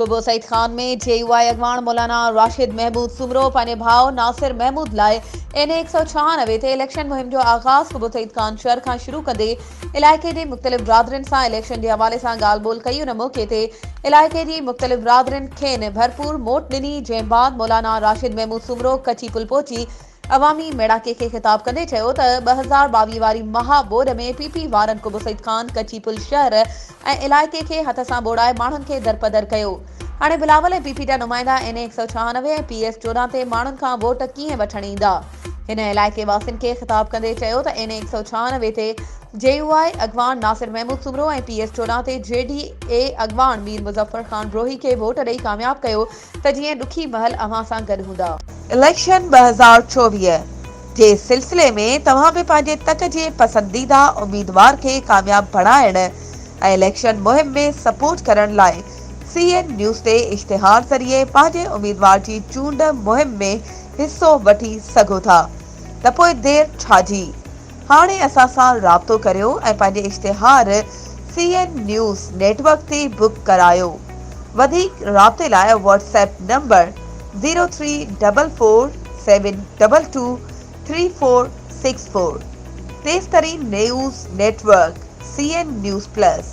कुबो सईद खान में JUI अगवान मौलाना राशिद महमूद सुमरो पंहिंजे भाउ नासिर महमूद लाइ NA 196 ते इलेक्शन मुहिम जो आगाज़ कुबो सईद खान शहर खां शुरू कंदे इलाइक़े जे मुख़्तलिफ़ बिरादरियुनि सां इलेक्शन जे हवाले सां ॻाल्हि ॿोल कई। उन मौक़े ते इलाइक़े जी मुख़्तलिफ़ बिरादरियुनि खेनि भरपूर मोट ॾिनी, जंहिं बाद मौलाना राशिद महमूद सुमरो कची पुल पहुची अवामी मेड़ाके खे ख़िताब कंदे चयो त 2022 वारी महाबोड में PP वारनि कुबो सईद खान कची पुल शहर ऐं इलाइक़े खे हथ सां बोड़ाए माण्हुनि खे दरपदर कयो। हाणे बिलावल ऐं PP जा नुमाइंदा NA 196 ऐं PS 14 ते माण्हुनि खां वोट कीअं वठण ईंदा। हिन इलाइक़े वासियुनि खे ख़िताब कंदे चयो त NA 196 ते JUI अगवान नासिर महमूद सुमरो ऐं PS 14 ते JDA अगवान मीर मुज़फ़र खान रोही खे वोट ॾेई कामयाब कयो त जीअं ॾुखी महल अव्हां सां गॾु हूंदा। इलेक्शन 2024 जे सिलसिले में तव्हां बि पंहिंजे तक जे पसंदीदा उम्मीदवार खे कामयाब बणाइण ऐं इलेक्शन मुहिम में सपोर्ट करण लाइ CN न्यूज़ ते इश्तिहार ज़रिए पंहिंजे उम्मीदवार जी चूंड मुहिम में हिस्सो वठी सघो था त पोइ देर छाजी। हाणे असां सां राब्तो करियो ऐं पंहिंजे इश्तिहार CN न्यूज़ नेटवर्क ते बुक करायो। वधीक राब्ते लाइ WhatsApp नंबर 03447223464। तेज़ तरीन news network CN news plus.